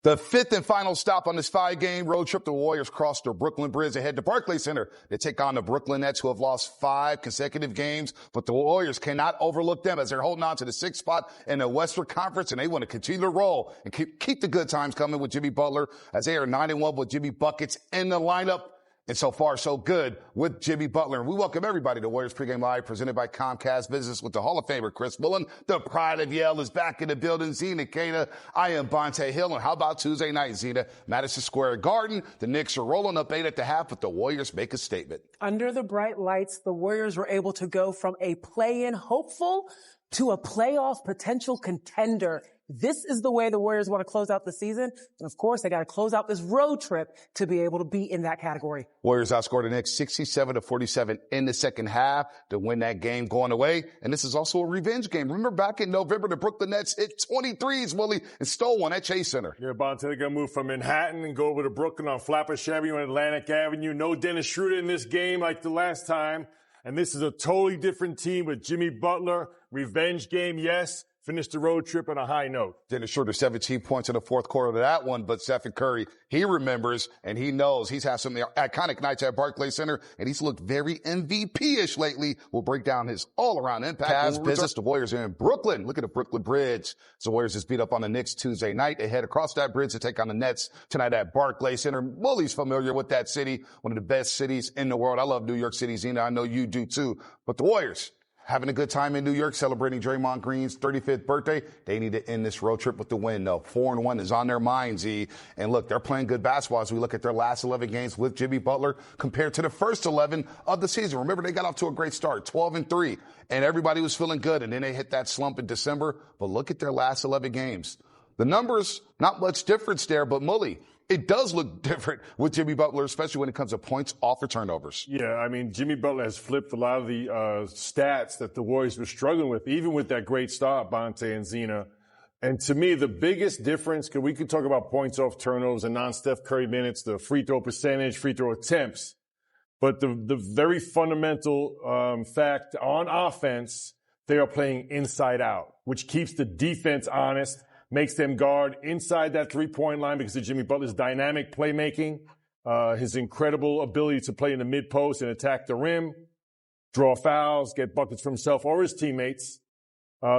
The fifth and final stop on this 5-game road trip, the Warriors cross the Brooklyn Bridge and head to Barclays Center to take on the Brooklyn Nets, who have lost 5 consecutive games. But the Warriors cannot overlook them as they're holding on to the 6th spot in the Western Conference, and they want to continue to roll and keep the good times coming with Jimmy Butler, as they are 9-1 with Jimmy Buckets in the lineup. And so far, so good with Jimmy Butler. And we welcome everybody to Warriors Pregame Live, presented by Comcast Business with the Hall of Famer Chris Woolen. The pride of Yale is back in the building. Zena Kana. I am Bonte Hill. And how about Tuesday night, Zena? Madison Square Garden. The Knicks are rolling up 8 at the half, but the Warriors make a statement. Under the bright lights, the Warriors were able to go from a play-in hopeful to a playoff potential contender. This is the way the Warriors want to close out the season. And of course, they got to close out this road trip to be able to be in that category. Warriors outscored the Knicks 67-47 in the second half to win that game going away. And this is also a revenge game. Remember back in November, the Brooklyn Nets hit 23s, Willie, and stole one at Chase Center. Yeah, Bonte, they're going to move from Manhattan and go over to Brooklyn on Flatbush Avenue and Atlantic Avenue. No Dennis Schroeder in this game like the last time. And this is a totally different team with Jimmy Butler. Revenge game, yes. Finished the road trip on a high note. Dennis Schroeder, 17 points in the fourth quarter of that one, but Stephen Curry, he remembers and he knows he's had some iconic nights at Barclays Center, and he's looked very MVP-ish lately. We'll break down his all-around impact. Cavs business. The Warriors are in Brooklyn. Look at the Brooklyn Bridge. So the Warriors just beat up on the Knicks Tuesday night. They head across that bridge to take on the Nets tonight at Barclays Center. Willie's familiar with that city, one of the best cities in the world. I love New York City, Zena. I know you do too. But the Warriors, having a good time in New York, celebrating Draymond Green's 35th birthday. They need to end this road trip with the win, though. 4-1 is on their mind, Z. And look, they're playing good basketball as we look at their last 11 games with Jimmy Butler compared to the first 11 of the season. Remember, they got off to a great start, 12-3, and everybody was feeling good. And then they hit that slump in December. But look at their last 11 games. The numbers, not much difference there, but Mully, it does look different with Jimmy Butler, especially when it comes to points off or turnovers. Yeah, I mean, Jimmy Butler has flipped a lot of the stats that the Warriors were struggling with, even with that great start, Bonte and Zena. And to me, the biggest difference, because we could talk about points off turnovers and non-Steph Curry minutes, the free throw percentage, free throw attempts. But the very fundamental fact on offense, they are playing inside out, which keeps the defense honest, makes them guard inside that three-point line because of Jimmy Butler's dynamic playmaking, his incredible ability to play in the mid-post and attack the rim, draw fouls, get buckets for himself or his teammates.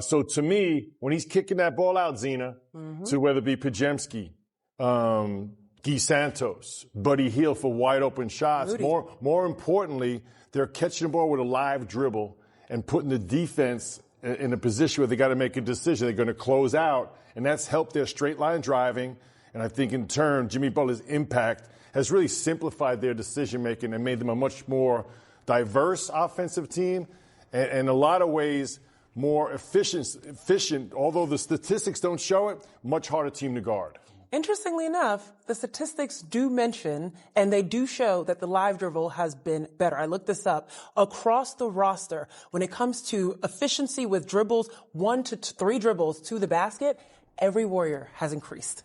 So to me, when he's kicking that ball out, Zena, to whether it be Pajemski, Guy Santos, Buddy Hield for wide-open shots, more importantly, they're catching the ball with a live dribble and putting the defense in a position where they got to make a decision. They're going to close out, and that's helped their straight line driving. And I think in turn, Jimmy Butler's impact has really simplified their decision making and made them a much more diverse offensive team, and in a lot of ways more efficient. Although the statistics don't show it, much harder team to guard. Interestingly enough, the statistics do mention, and they do show that the live dribble has been better. I looked this up. Across the roster, when it comes to efficiency with dribbles, 1 to 3 dribbles to the basket, every Warrior has increased.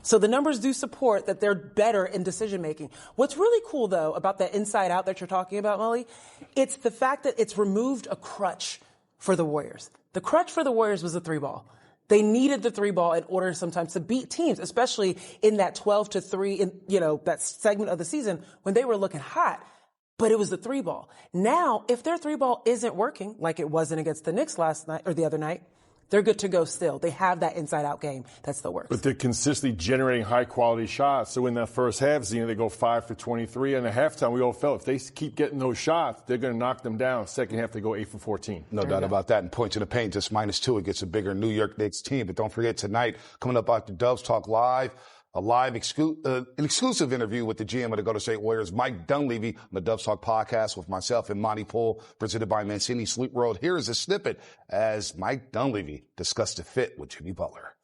So the numbers do support that they're better in decision-making. What's really cool, though, about that inside out that you're talking about, Molly, it's the fact that it's removed a crutch for the Warriors. The crutch for the Warriors was the 3-ball. They needed the 3-ball in order sometimes to beat teams, especially in that 12-3, in, that segment of the season when they were looking hot. But it was the 3-ball. Now, if their 3-ball isn't working, like it wasn't against the Knicks last night or the other night, they're good to go still. They have that inside-out game that still works. But they're consistently generating high-quality shots. So in that first half, they go 5 for 23. And at halftime, we all felt if they keep getting those shots, they're going to knock them down. Second half, they go 8 for 14. No doubt about that. And points in the paint, just -2 against a bigger New York Knicks team. But don't forget, tonight, coming up after Dubs Talk Live, an exclusive interview with the GM of the Golden State Warriors, Mike Dunleavy, on the Dubs Talk podcast with myself and Monty Poole, presented by Mancini Sleep World. Here is a snippet as Mike Dunleavy discussed the fit with Jimmy Butler.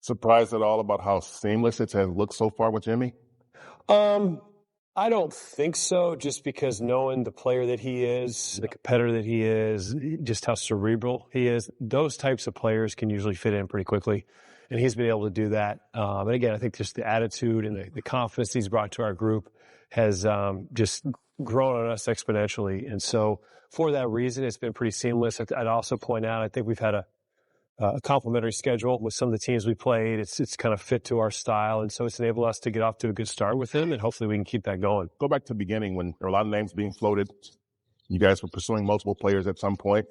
Surprised at all about how seamless it has looked so far with Jimmy? I don't think so, just because knowing the player that he is, the competitor that he is, just how cerebral he is, those types of players can usually fit in pretty quickly. And he's been able to do that. And again, I think just the attitude and the confidence he's brought to our group has just grown on us exponentially. And so for that reason, it's been pretty seamless. I'd also point out, I think we've had a complimentary schedule with some of the teams we played. It's kind of fit to our style, and so it's enabled us to get off to a good start with him, and hopefully we can keep that going. Go back to the beginning when there were a lot of names being floated. You guys were pursuing multiple players at some point.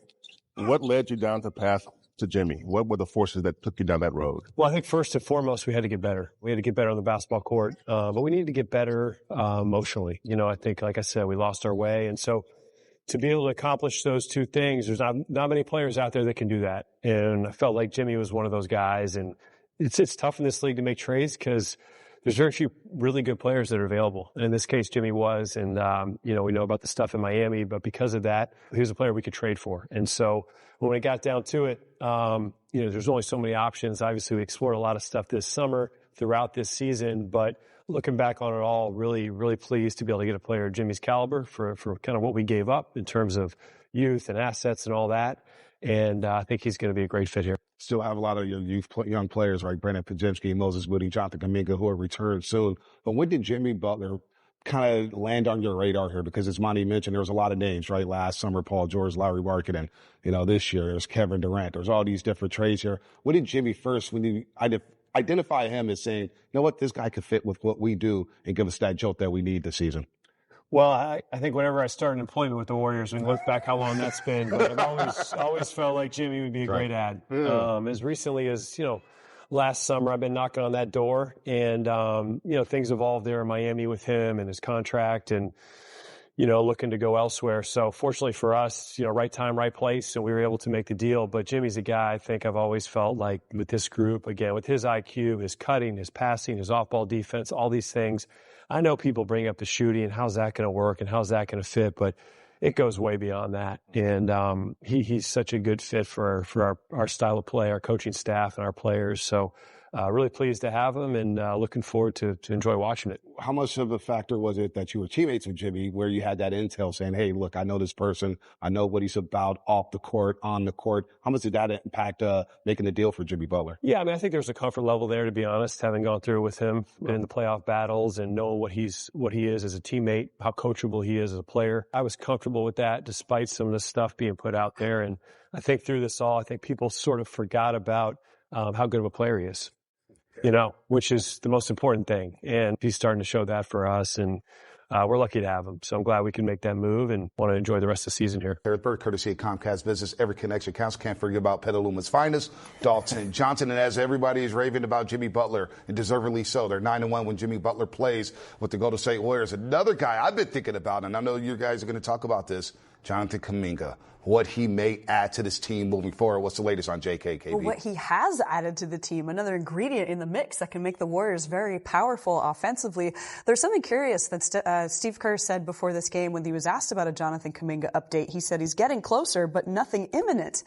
What led you down the path to Jimmy? What were the forces that took you down that road? Well, I think first and foremost, we had to get better. We had to get better on the basketball court, but we needed to get better emotionally. I think, like I said, we lost our way. And so to be able to accomplish those two things, there's not many players out there that can do that. And I felt like Jimmy was one of those guys. And it's tough in this league to make trades because there's very few really good players that are available. And in this case, Jimmy was. And, we know about the stuff in Miami, but because of that, he was a player we could trade for. And so when we got down to it, there's only so many options. Obviously, we explored a lot of stuff this summer throughout this season, but looking back on it all, really, really pleased to be able to get a player of Jimmy's caliber for kind of what we gave up in terms of youth and assets and all that. And I think he's going to be a great fit here. Still have a lot of your young players like Brandon Podziemski, Moses Moody, Jonathan Kuminga, who are returned soon. But when did Jimmy Butler kind of land on your radar here? Because as Monty mentioned, there was a lot of names, right? Last summer, Paul George, Larry Markkinen. This year, there's Kevin Durant. There's all these different trades here. When did Jimmy first, when you identify him as saying, you know what, this guy could fit with what we do and give us that jolt that we need this season? Well, I think whenever I started employment with the Warriors, we look back how long that's been, but I've always felt like Jimmy would be a great ad. As recently as, last summer, I've been knocking on that door, and, things evolved there in Miami with him and his contract and, looking to go elsewhere. So fortunately for us, right time, right place, and we were able to make the deal. But Jimmy's a guy I think I've always felt like with this group, again, with his IQ, his cutting, his passing, his off-ball defense, all these things. I know people bring up the shooting and how's that going to work and how's that going to fit, but it goes way beyond that. And he's such a good fit for our style of play, our coaching staff, and our players. So really pleased to have him and looking forward to enjoy watching it. How much of a factor was it that you were teammates with Jimmy, where you had that intel saying, hey, look, I know this person. I know what he's about off the court, on the court. How much did that impact making the deal for Jimmy Butler? Yeah, I think there's a comfort level there, to be honest, having gone through with him in the playoff battles and knowing what he is as a teammate, how coachable he is as a player. I was comfortable with that despite some of the stuff being put out there. And I think through this all, I think people sort of forgot about how good of a player he is. Which is the most important thing. And he's starting to show that for us. And we're lucky to have him. So I'm glad we can make that move and want to enjoy the rest of the season here. Third Bird, courtesy of Comcast Business. Every connection counts. Can't forget about Petaluma's finest, Dalton Johnson. And as everybody is raving about Jimmy Butler, and deservedly so, they're 9-1 when Jimmy Butler plays with the Golden State Warriors. Another guy I've been thinking about, and I know you guys are going to talk about this, Jonathan Kuminga. What he may add to this team moving forward. What's the latest on JK, KB? Well, what he has added to the team, another ingredient in the mix that can make the Warriors very powerful offensively. There's something curious that Steve Kerr said before this game when he was asked about a Jonathan Kuminga update. He said he's getting closer, but nothing imminent.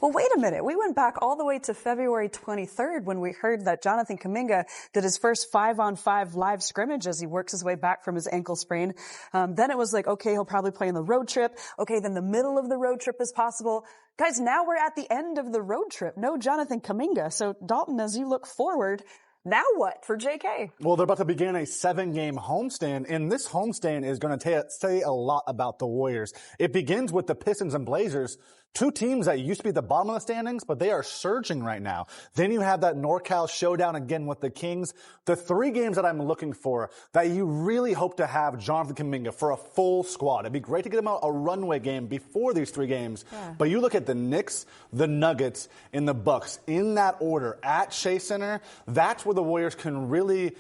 Well, wait a minute. We went back all the way to February 23rd when we heard that Jonathan Kuminga did his first 5-on-5 live scrimmage as he works his way back from his ankle sprain. Then it was like, okay, he'll probably play in the road trip. Okay, then the middle of the road trip is possible. Guys, now we're at the end of the road trip. No Jonathan Kuminga. So, Dalton, as you look forward, now what for JK? Well, they're about to begin a 7-game homestand, and this homestand is going to say a lot about the Warriors. It begins with the Pistons and Blazers, two teams that used to be at the bottom of the standings, but they are surging right now. Then you have that NorCal showdown again with the Kings. The 3 games that I'm looking for that you really hope to have Jonathan Kuminga for a full squad. It'd be great to get him out a runway game before these 3 games. Yeah. But you look at the Knicks, the Nuggets, and the Bucks in that order at Chase Center. That's where the Warriors can really,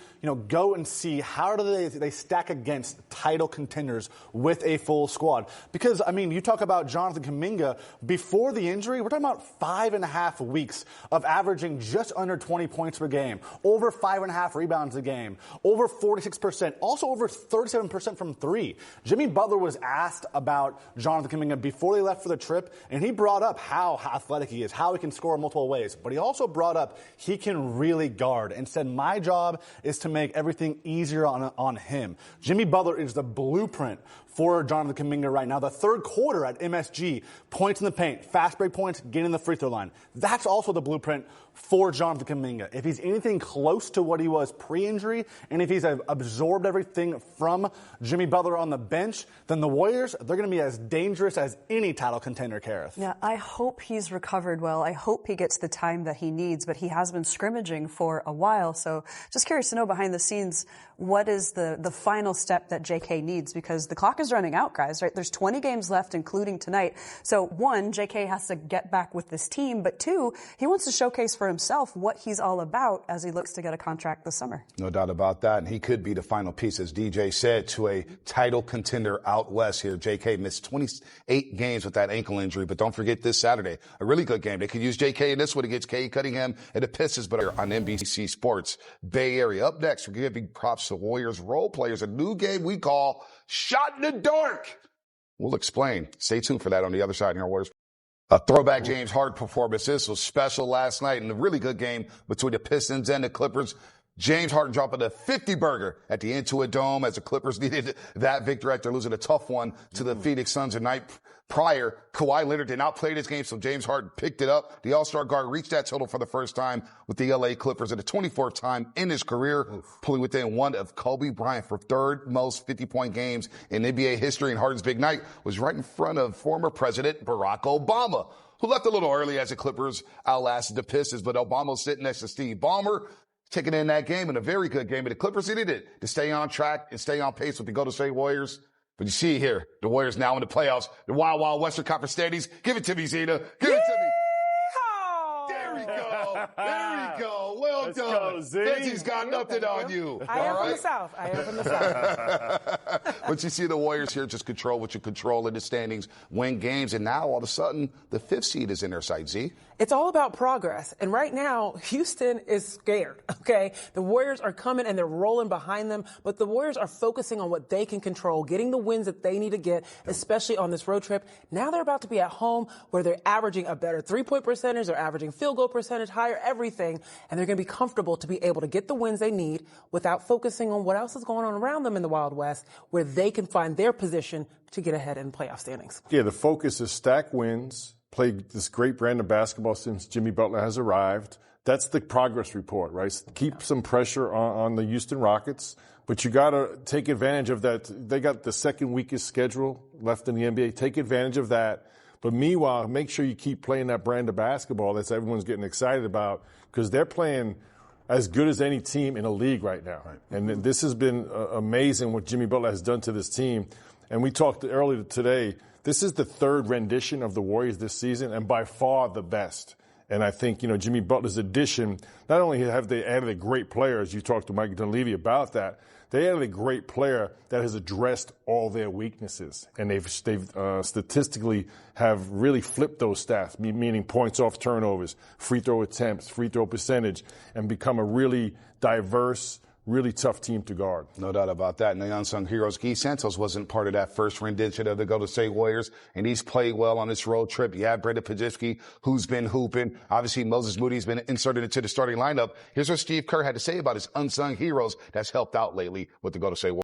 go and see how do they stack against title contenders with a full squad. Because, you talk about Jonathan Kuminga. Before the injury, we're talking about 5.5 weeks of averaging just under 20 points per game, over 5.5 rebounds a game, over 46%, also over 37% from 3. Jimmy Butler was asked about Jonathan Kuminga before they left for the trip, and he brought up how athletic he is, how he can score multiple ways. But he also brought up he can really guard and said, my job is to make everything easier on him. Jimmy Butler is the blueprint for Jonathan Kuminga right now. The third quarter at MSG, points in the paint, fast break points, getting the free throw line. That's also the blueprint for Jonathan Kuminga. If he's anything close to what he was pre-injury, and if he's absorbed everything from Jimmy Butler on the bench, then the Warriors, they're going to be as dangerous as any title contender, Kareth. Yeah, I hope he's recovered well. I hope he gets the time that he needs, but he has been scrimmaging for a while. So just curious to know behind the scenes, what is the final step that JK needs? Because the clock is running out, guys, right? There's 20 games left, including tonight. So one, JK has to get back with this team, but two, he wants to showcase for himself what he's all about as he looks to get a contract this summer. No doubt about that. And he could be the final piece, as DJ said, to a title contender out west here. JK missed 28 games with that ankle injury, but don't forget this Saturday, a really good game. They could use JK in this one against Cade Cunningham and the Pistons, but on NBC Sports Bay Area. Up next, we're giving props to Warriors role players, a new game we call Shot in the Dark. We'll explain. Stay tuned for that on the other side here on Warriors. A throwback James Harden performance. This was special last night in a really good game between the Pistons and the Clippers. James Harden dropping a 50-burger at the Intuit Dome as the Clippers needed that victory after losing a tough one to the Phoenix Suns the night prior. Kawhi Leonard did not play this game, so James Harden picked it up. The All-Star guard reached that total for the first time with the LA Clippers at the 24th time in his career, pulling within one of Kobe Bryant for third most 50-point games in NBA history. And Harden's big night was right in front of former President Barack Obama, who left a little early as the Clippers outlasted the Pistons, but Obama's sitting next to Steve Ballmer, taking in that game, and a very good game. And the Clippers needed it to stay on track and stay on pace with the Golden State Warriors. But you see here, the Warriors now in the playoffs, the Wild Wild Western Conference standings. Give it to me, Zena. Give it to me. There we go. There we go. Well Let's done. go, Z. Fezzi's got nothing on you. I am from the South. I am from the South. But you see the Warriors here just control what you control in the standings, win games, and now all of a sudden the 5th seed is in their sight, Z. It's all about progress. And right now, Houston is scared, okay? The Warriors are coming and they're rolling behind them, but the Warriors are focusing on what they can control, getting the wins that they need to get, especially on this road trip. Now they're about to be at home where they're averaging a better three-point percentage, they're averaging field goal percentage, higher everything, and they're going to be comfortable to be able to get the wins they need without focusing on what else is going on around them in the Wild West, where they can find their position to get ahead in playoff standings. Yeah, the focus is stack wins, play this great brand of basketball since Jimmy Butler has arrived. That's the progress report, right? Keep some pressure on the Houston Rockets, but you got to take advantage of that. They got the second weakest schedule left in the NBA. Take advantage of that. But meanwhile, make sure you keep playing that brand of basketball that everyone's getting excited about, because they're playing as good as any team in the league right now. Right. And this has been amazing what Jimmy Butler has done to this team. And we talked earlier today, this is the third rendition of the Warriors this season, and by far the best. And I think, Jimmy Butler's addition, not only have they added a great player, as you talked to Mike Dunleavy about that, they added a great player that has addressed all their weaknesses. And they've statistically have really flipped those stats, meaning points off turnovers, free throw attempts, free throw percentage, and become a really diverse, really tough team to guard. No doubt about that. And the unsung heroes, Guy Santos wasn't part of that first rendition of the Golden State Warriors, and he's played well on this road trip. You have Brendan Pajitsky, who's been hooping. Obviously, Moses Moody's been inserted into the starting lineup. Here's what Steve Kerr had to say about his unsung heroes that's helped out lately with the Golden State Warriors.